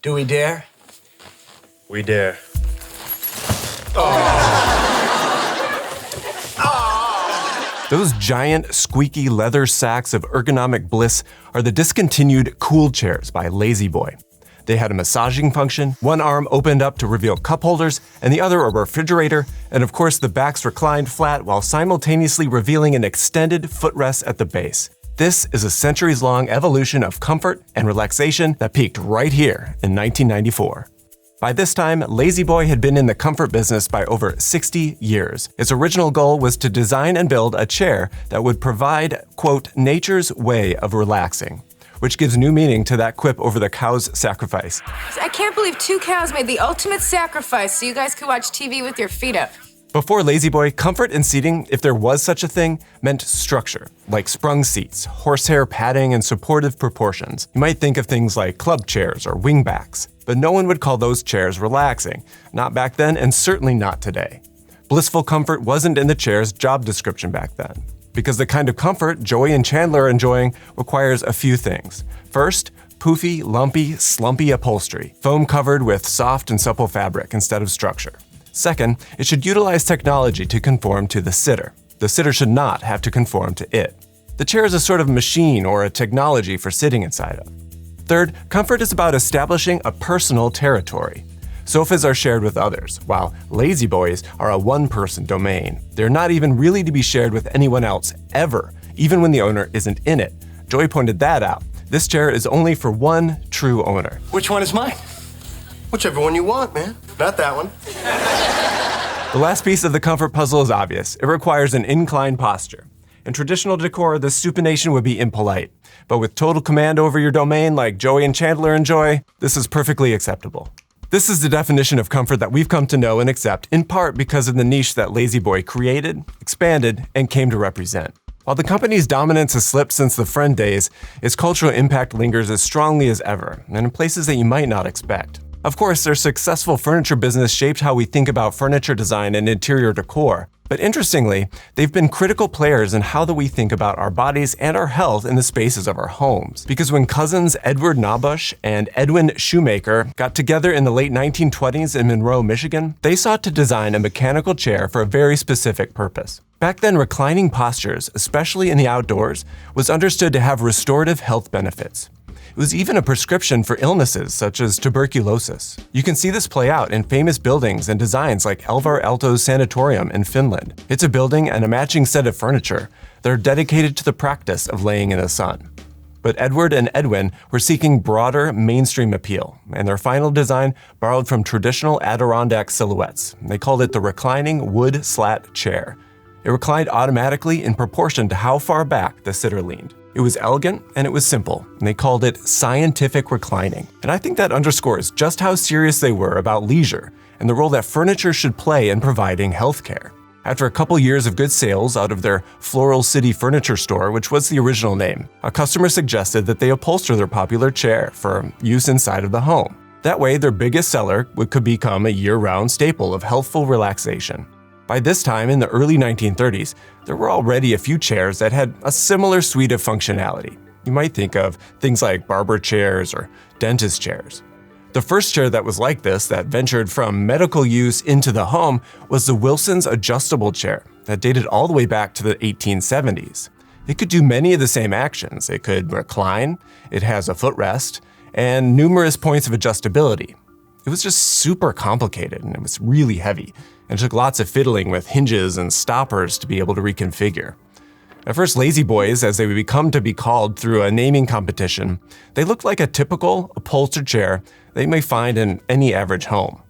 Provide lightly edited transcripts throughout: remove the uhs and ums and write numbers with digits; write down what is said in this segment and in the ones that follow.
Do we dare? We dare. Those giant, squeaky leather sacks of ergonomic bliss are the discontinued Cool Chairs by La-Z-Boy. They had a massaging function, one arm opened up to reveal cup holders, and the other a refrigerator, and of course the backs reclined flat while simultaneously revealing an extended footrest at the base. This is a centuries-long evolution of comfort and relaxation that peaked right here in 1994. By this time, La-Z-Boy had been in the comfort business by over 60 years. Its original goal was to design and build a chair that would provide, quote, nature's way of relaxing, which gives new meaning to that quip over the cow's sacrifice. I can't believe 2 cows made the ultimate sacrifice so you guys could watch TV with your feet up. Before La-Z-Boy, comfort in seating, if there was such a thing, meant structure, like sprung seats, horsehair padding, and supportive proportions. You might think of things like club chairs or wingbacks, but no one would call those chairs relaxing, not back then and certainly not today. Blissful comfort wasn't in the chair's job description back then, because the kind of comfort Joey and Chandler are enjoying requires a few things. First, poofy, lumpy, slumpy upholstery, foam covered with soft and supple fabric instead of structure. Second, it should utilize technology to conform to the sitter. The sitter should not have to conform to it. The chair is a sort of machine or a technology for sitting inside of. Third, comfort is about establishing a personal territory. Sofas are shared with others, while La-Z-Boys are a one-person domain. They're not even really to be shared with anyone else, ever, even when the owner isn't in it. Joey pointed that out. This chair is only for one true owner. Which one is mine? Whichever one you want, man. Not that one. The last piece of the comfort puzzle is obvious. It requires an inclined posture. In traditional decor, the supination would be impolite. But with total command over your domain like Joey and Chandler enjoy, this is perfectly acceptable. This is the definition of comfort that we've come to know and accept, in part because of the niche that La-Z-Boy created, expanded, and came to represent. While the company's dominance has slipped since the Friend days, its cultural impact lingers as strongly as ever, and in places that you might not expect. Of course, their successful furniture business shaped how we think about furniture design and interior decor. But interestingly, they've been critical players in how that we think about our bodies and our health in the spaces of our homes. Because when cousins Edward Nabush and Edwin Shoemaker got together in the late 1920s in Monroe, Michigan, they sought to design a mechanical chair for a very specific purpose. Back then, reclining postures, especially in the outdoors, was understood to have restorative health benefits. It was even a prescription for illnesses such as tuberculosis. You can see this play out in famous buildings and designs like Alvar Aalto's Sanatorium in Finland. It's a building and a matching set of furniture that are dedicated to the practice of laying in the sun. But Edward and Edwin were seeking broader mainstream appeal, and their final design borrowed from traditional Adirondack silhouettes. They called it the reclining wood slat chair. It reclined automatically in proportion to how far back the sitter leaned. It was elegant and it was simple, and they called it scientific reclining. And I think that underscores just how serious they were about leisure and the role that furniture should play in providing healthcare. After a couple years of good sales out of their Floral City Furniture Store, which was the original name, a customer suggested that they upholster their popular chair for use inside of the home. That way, their biggest seller could become a year-round staple of healthful relaxation. By this time, in the early 1930s, there were already a few chairs that had a similar suite of functionality. You might think of things like barber chairs or dentist chairs. The first chair that was like this, that ventured from medical use into the home, was the Wilson's adjustable chair that dated all the way back to the 1870s. It could do many of the same actions. It could recline, it has a footrest, and numerous points of adjustability. It was just super complicated and it was really heavy, and took lots of fiddling with hinges and stoppers to be able to reconfigure. At first, La-Z-Boys, as they would become to be called through a naming competition, they looked like a typical upholstered chair that you may find in any average home.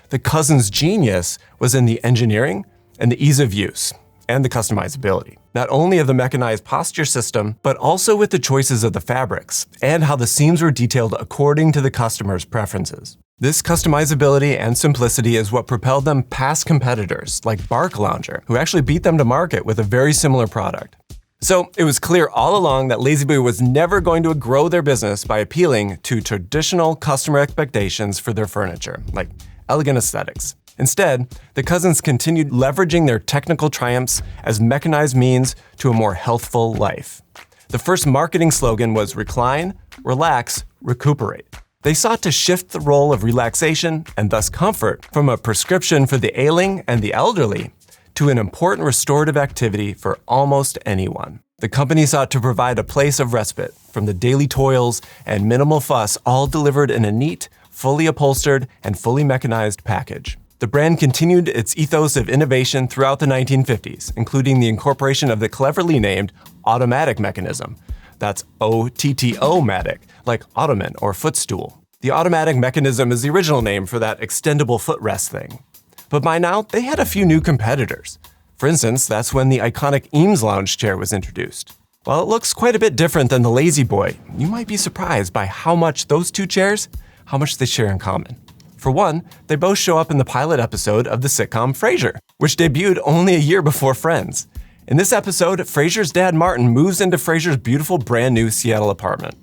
The cousins' genius was in the engineering and the ease of use, and the customizability. Not only of the mechanized posture system, but also with the choices of the fabrics, and how the seams were detailed according to the customer's preferences. This customizability and simplicity is what propelled them past competitors like Bark Lounger, who actually beat them to market with a very similar product. So it was clear all along that La-Z-Boy was never going to grow their business by appealing to traditional customer expectations for their furniture, like elegant aesthetics. Instead, the cousins continued leveraging their technical triumphs as mechanized means to a more healthful life. The first marketing slogan was recline, relax, recuperate. They sought to shift the role of relaxation and thus comfort from a prescription for the ailing and the elderly to an important restorative activity for almost anyone. The company sought to provide a place of respite from the daily toils and minimal fuss, all delivered in a neat, fully upholstered, and fully mechanized package. The brand continued its ethos of innovation throughout the 1950s, including the incorporation of the cleverly named automatic mechanism. That's O-T-T-O-matic, like ottoman or footstool. The automatic mechanism is the original name for that extendable footrest thing. But by now, they had a few new competitors. For instance, that's when the iconic Eames Lounge Chair was introduced. While it looks quite a bit different than the Lazy Boy, you might be surprised by how much those two chairs, how much they share in common. For one, they both show up in the pilot episode of the sitcom Frasier, which debuted only a year before Friends. In this episode, Frasier's dad Martin moves into Frasier's beautiful brand new Seattle apartment.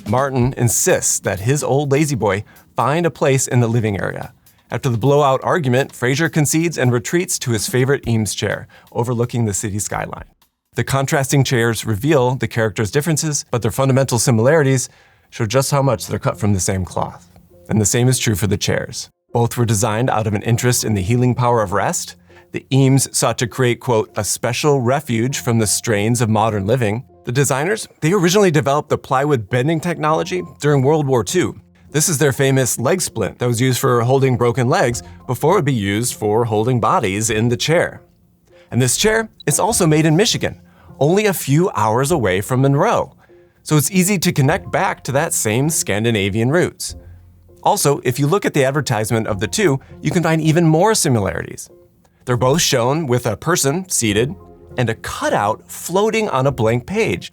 Martin insists that his old Lazy Boy find a place in the living area. After the blowout argument, Frasier concedes and retreats to his favorite Eames chair, overlooking the city skyline. The contrasting chairs reveal the characters' differences, but their fundamental similarities show just how much they're cut from the same cloth. And the same is true for the chairs. Both were designed out of an interest in the healing power of rest. The Eames sought to create, quote, a special refuge from the strains of modern living. The designers, they originally developed the plywood bending technology during World War II. This is their famous leg splint that was used for holding broken legs before it would be used for holding bodies in the chair. And this chair is also made in Michigan, only a few hours away from Monroe. So it's easy to connect back to that same Scandinavian roots. Also, if you look at the advertisement of the two, you can find even more similarities. They're both shown with a person seated and a cutout floating on a blank page.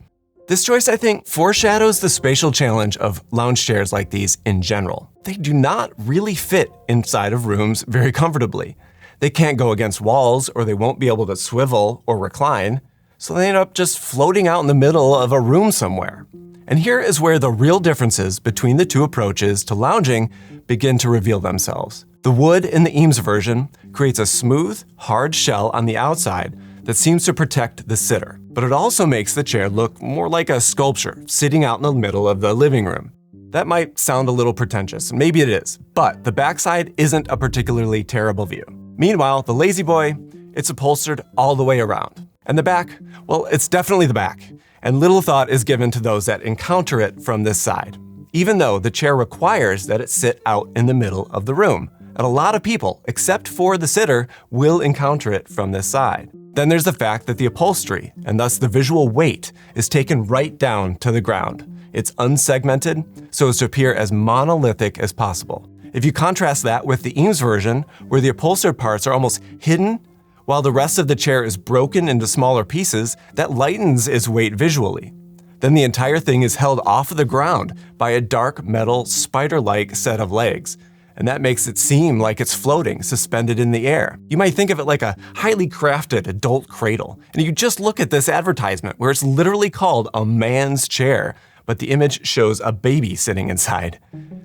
This choice, I think, foreshadows the spatial challenge of lounge chairs like these in general. They do not really fit inside of rooms very comfortably. They can't go against walls, or they won't be able to swivel or recline, so they end up just floating out in the middle of a room somewhere. And here is where the real differences between the two approaches to lounging begin to reveal themselves. The wood in the Eames version creates a smooth, hard shell on the outside that seems to protect the sitter, but it also makes the chair look more like a sculpture sitting out in the middle of the living room. That might sound a little pretentious, and maybe it is, but the backside isn't a particularly terrible view. Meanwhile, the Lazy Boy, it's upholstered all the way around. And the back, well, it's definitely the back. And little thought is given to those that encounter it from this side, even though the chair requires that it sit out in the middle of the room. And a lot of people, except for the sitter, will encounter it from this side. Then there's the fact that the upholstery, and thus the visual weight, is taken right down to the ground. It's unsegmented, so as to appear as monolithic as possible. If you contrast that with the Eames version, where the upholstered parts are almost hidden, while the rest of the chair is broken into smaller pieces, that lightens its weight visually. Then the entire thing is held off of the ground by a dark metal spider-like set of legs. And that makes it seem like it's floating, suspended in the air. You might think of it like a highly crafted adult cradle. And you just look at this advertisement where it's literally called a man's chair, but the image shows a baby sitting inside.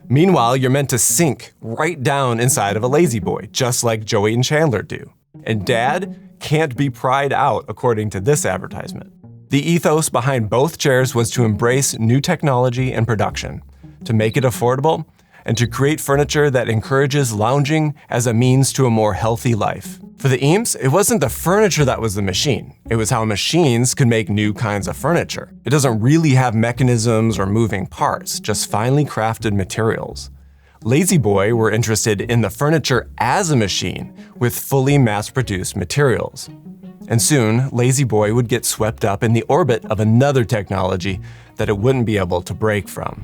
Meanwhile, you're meant to sink right down inside of a Lazy Boy, just like Joey and Chandler do. And Dad can't be pried out, according to this advertisement. The ethos behind both chairs was to embrace new technology and production, to make it affordable, and to create furniture that encourages lounging as a means to a more healthy life. For the Eames, it wasn't the furniture that was the machine. It was how machines could make new kinds of furniture. It doesn't really have mechanisms or moving parts, just finely crafted materials. Lazy Boy were interested in the furniture as a machine with fully mass-produced materials. And soon, Lazy Boy would get swept up in the orbit of another technology that it wouldn't be able to break from.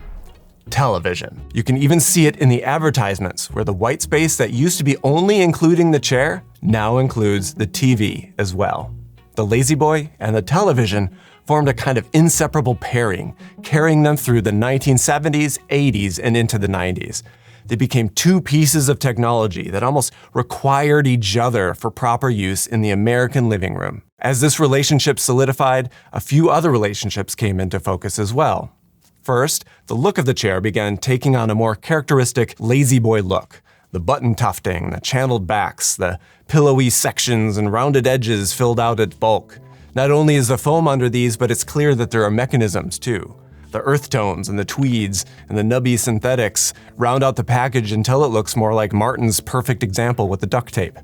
Television. You can even see it in the advertisements, where the white space that used to be only including the chair now includes the TV as well. The Lazy Boy and the television formed a kind of inseparable pairing, carrying them through the 1970s, 80s, and into the 90s. They became two pieces of technology that almost required each other for proper use in the American living room. As this relationship solidified, a few other relationships came into focus as well. First, the look of the chair began taking on a more characteristic Lazy Boy look. The button tufting, the channeled backs, the pillowy sections and rounded edges filled out its bulk. Not only is the foam under these, but it's clear that there are mechanisms too. The earth tones and the tweeds and the nubby synthetics round out the package until it looks more like Martin's perfect example with the duct tape.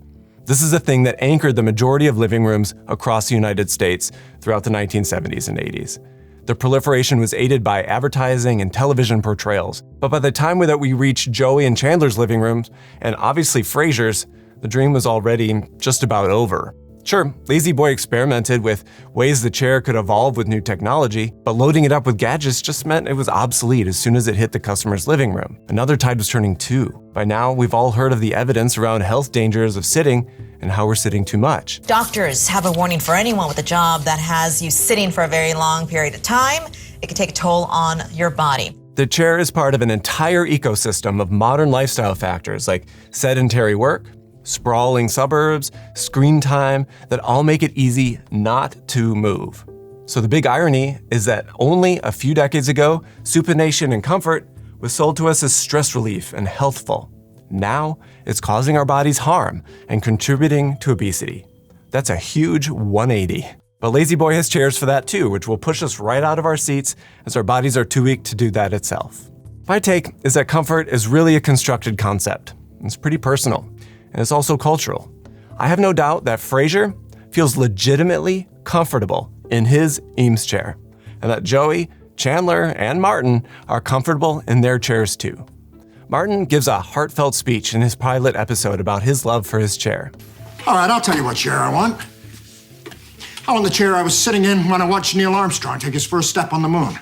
This is a thing that anchored the majority of living rooms across the United States throughout the 1970s and 80s. The proliferation was aided by advertising and television portrayals, but by the time that we reached Joey and Chandler's living rooms, and obviously Frasier's, the dream was already just about over. Sure, Lazy Boy experimented with ways the chair could evolve with new technology, but loading it up with gadgets just meant it was obsolete as soon as it hit the customer's living room. Another tide was turning too. By now, we've all heard of the evidence around health dangers of sitting and how we're sitting too much. Doctors have a warning for anyone with a job that has you sitting for a very long period of time. It can take a toll on your body. The chair is part of an entire ecosystem of modern lifestyle factors like sedentary work, sprawling suburbs, screen time, that all make it easy not to move. So the big irony is that only a few decades ago, supination and comfort was sold to us as stress relief and healthful. Now, it's causing our bodies harm and contributing to obesity. That's a huge 180. But Lazy Boy has chairs for that too, which will push us right out of our seats as our bodies are too weak to do that itself. My take is that comfort is really a constructed concept. It's pretty personal, and it's also cultural. I have no doubt that Frasier feels legitimately comfortable in his Eames chair, and that Joey, Chandler, and Martin are comfortable in their chairs too. Martin gives a heartfelt speech in his pilot episode about his love for his chair. All right, I'll tell you what chair I want. I want the chair I was sitting in when I watched Neil Armstrong take his first step on the moon.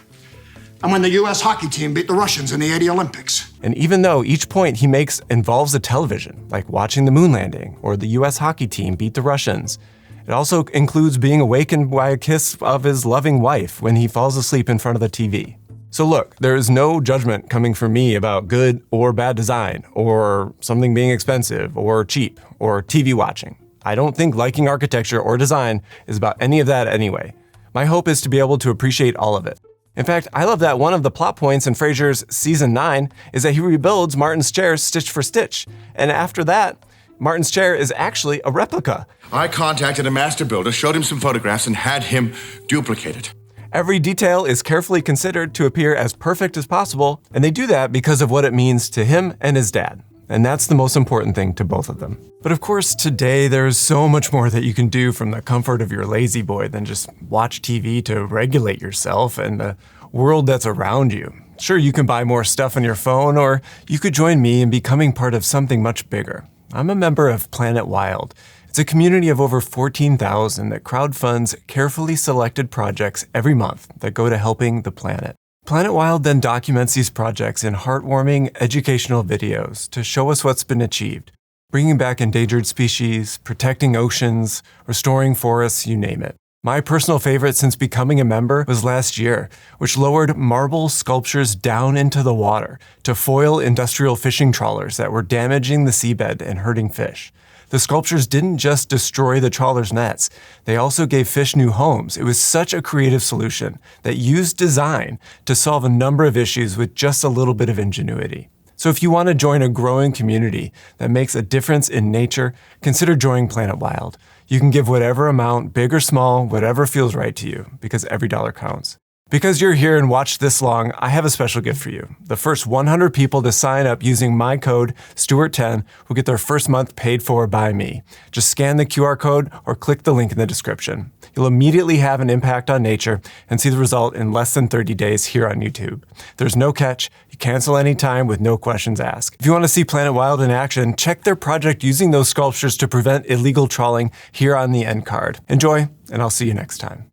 And when the U.S. hockey team beat the Russians in the '80 Olympics. And even though each point he makes involves a television, like watching the moon landing or the U.S. hockey team beat the Russians, it also includes being awakened by a kiss of his loving wife when he falls asleep in front of the TV. So look, there is no judgment coming from me about good or bad design, or something being expensive or cheap, or TV watching. I don't think liking architecture or design is about any of that anyway. My hope is to be able to appreciate all of it. In fact, I love that one of the plot points in Frasier's season 9 is that he rebuilds Martin's chair stitch for stitch. And after that, Martin's chair is actually a replica. I contacted a master builder, showed him some photographs, and had him duplicate it. Every detail is carefully considered to appear as perfect as possible, and they do that because of what it means to him and his dad. And that's the most important thing to both of them. But of course, today there's so much more that you can do from the comfort of your Lazy Boy than just watch TV to regulate yourself and the world that's around you. Sure, you can buy more stuff on your phone, or you could join me in becoming part of something much bigger. I'm a member of Planet Wild. It's a community of over 14,000 that crowdfunds carefully selected projects every month that go to helping the planet. Planet Wild then documents these projects in heartwarming educational videos to show us what's been achieved, bringing back endangered species, protecting oceans, restoring forests, you name it. My personal favorite since becoming a member was last year, which lowered marble sculptures down into the water to foil industrial fishing trawlers that were damaging the seabed and hurting fish. The sculptures didn't just destroy the trawlers' nets, they also gave fish new homes. It was such a creative solution that used design to solve a number of issues with just a little bit of ingenuity. So if you want to join a growing community that makes a difference in nature, consider joining Planet Wild. You can give whatever amount, big or small, whatever feels right to you, because every dollar counts. Because you're here and watched this long, I have a special gift for you. The first 100 people to sign up using my code, Stewart10, will get their first month paid for by me. Just scan the QR code or click the link in the description. You'll immediately have an impact on nature and see the result in less than 30 days here on YouTube. There's no catch. You cancel anytime with no questions asked. If you want to see Planet Wild in action, check their project using those sculptures to prevent illegal trawling here on the end card. Enjoy, and I'll see you next time.